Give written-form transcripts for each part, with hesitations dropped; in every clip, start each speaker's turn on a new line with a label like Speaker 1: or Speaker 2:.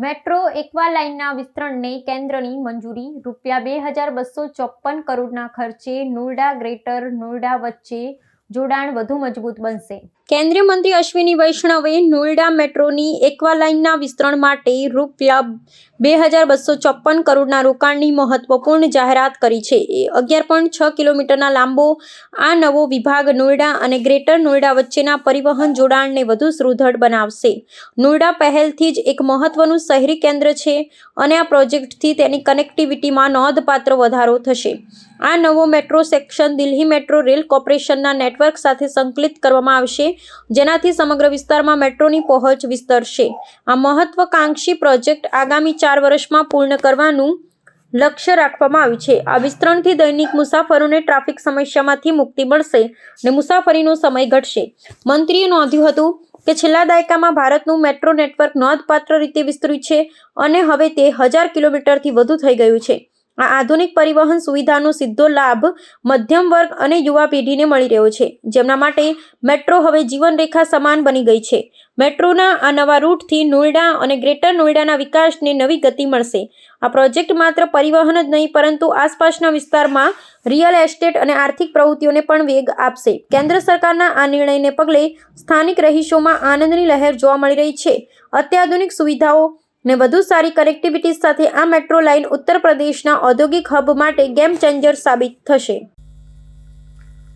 Speaker 1: Metro એકવા લાઇનના વિસ્તરણને કેન્દ્રની મંજૂરી. ₹2254 કરોડના ખર્ચે નોઈડા ગ્રેટર નોઈડા વચ્ચે જોડાણ વધુ મજબૂત બનશે. કેન્દ્રીય મંત્રી અશ્વિની વૈષ્ણવે નોઈડા મેટ્રોની એકવા લાઇનના વિસ્તરણ માટે ₹2254 કરોડના રોકાણની મહત્વપૂર્ણ જાહેરાત કરી છે. 11.6 કિલોમીટરના લાંબો આ નવો વિભાગ નોઈડા અને ગ્રેટર નોઈડા વચ્ચેના પરિવહન જોડાણને વધુ સુદૃઢ બનાવશે. નોઈડા પહેલથી જ એક મહત્વનું શહેરી કેન્દ્ર છે અને આ પ્રોજેક્ટથી તેની કનેક્ટિવિટીમાં નોંધપાત્ર વધારો થશે. આ નવો metro section Delhi metro rail કોર્પોરેશનના નેટવર્ક સાથે સંકલિત કરવામાં આવશે, જેનાથી સમગ્ર વિસ્તારમાં મેટ્રોની પહોંચ વિસ્તરશે. આ મહત્વાકાંક્ષી પ્રોજેક્ટ આગામી 4 વર્ષમાં પૂર્ણ કરવાનું લક્ષ્ય રાખવામાં આવ્યું છે. આ વિસ્તરણથી દૈનિક મુસાફરોને ટ્રાફિક સમસ્યામાંથી મુક્તિ મળશે અને મુસાફરીનો સમય ઘટશે. મંત્રીએ નોંધ્યું હતું કે છેલ્લા દાયકામાં ભારતનું મેટ્રો નેટવર્ક નોંધપાત્ર રીતે વિસ્તર્યું છે અને હવે તે 1000 કિલોમીટરથી વધુ થઈ ગયું છે. આ આધુનિક પરિવહન સુવિધાનો સીધો લાભ મધ્યમ વર્ગ અને યુવા પેઢીને મળી રહ્યો છે, જેમના માટે મેટ્રો હવે જીવનરેખા સમાન બની ગઈ છે. મેટ્રોના આ નવા રૂટથી નોઈડા અને ગ્રેટર નોઈડાના વિકાસને નવી ગતિ મળશે. આ પ્રોજેક્ટ માત્ર પરિવહન જ નહીં, પરંતુ આસપાસના વિસ્તારમાં રિયલ એસ્ટેટ અને આર્થિક પ્રવૃત્તિઓને પણ વેગ આપશે. કેન્દ્ર સરકારના આ નિર્ણયને પગલે સ્થાનિક રહીશોમાં આનંદની લહેર જોવા મળી રહી છે. અત્યાધુનિક સુવિધાઓ ને વધુ સારી કનેક્ટિવિટી સાથે આ મેટ્રો લાઇન ઉત્તર પ્રદેશના औद्योगिक हब માટે गेम चेंजर साबित થશે.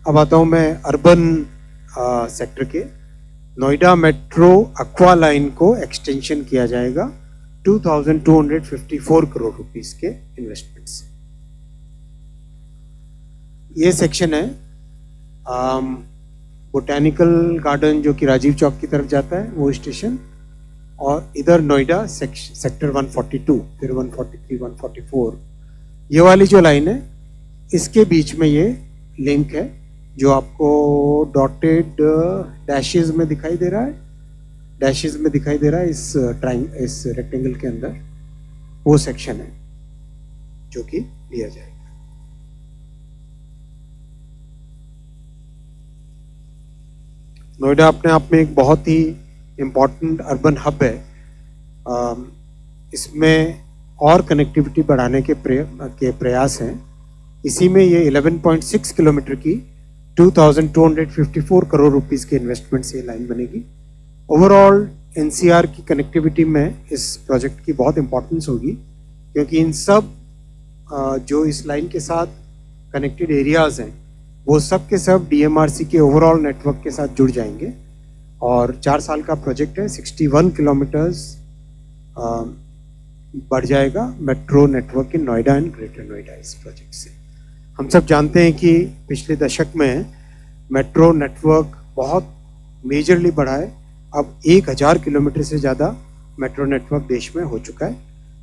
Speaker 2: अब आता हूँ मैं अर्बन सेक्टर के नोएडा मेट्रो एक्वा लाइन को एक्सटेंशन किया जाएगा 2254 करोड़ रुपीस के इन्वेस्टमेंट से. ये सेक्शन है बोटैनिकल गार्डन जो कि राजीव चौक की तरफ जाता है, वो स्टेशन, और इधर नोएडा सेक्टर 142, फिर 143, 144, ये वाली जो लाइन है इसके बीच में ये लिंक है जो आपको डॉटेड डैशेज में दिखाई दे रहा है. डैशेज में दिखाई दे रहा है इस रेक्टेंगल के अंदर वो सेक्शन है जो कि लिया जाएगा. नोएडा अपने आप में एक बहुत ही इम्पॉर्टेंट अर्बन हब है. इसमें और कनेक्टिविटी बढ़ाने के प्रयास हैं. इसी में ये 11.6 किलोमीटर की 2254 करोड़ रुपीस के इन्वेस्टमेंट से लाइन बनेगी. ओवरऑल एनसीआर की कनेक्टिविटी में इस प्रोजेक्ट की बहुत इम्पोर्टेंस होगी, क्योंकि इन सब जो इस लाइन के साथ कनेक्टेड एरियाज़ हैं वो सब के सब डीएमआरसी के ओवरऑल नेटवर्क के साथ जुड़ जाएंगे. और 4 साल का प्रोजेक्ट है. 61 किलोमीटर्स बढ़ जाएगा metro network in Noida and greater Noida इस प्रोजेक्ट से. हम सब जानते हैं कि पिछले दशक में मेट्रो नेटवर्क बहुत मेजरली बढ़ा है. अब 1000 किलोमीटर से ज़्यादा मेट्रो नेटवर्क देश में हो चुका है.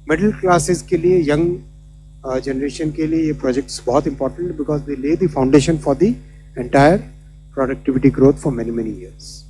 Speaker 2: मिडिल क्लासेस के लिए, यंग जनरेशन के लिए ये प्रोजेक्ट्स बहुत इंपॉर्टेंट बिकॉज दे ले the foundation for the entire productivity growth for many years.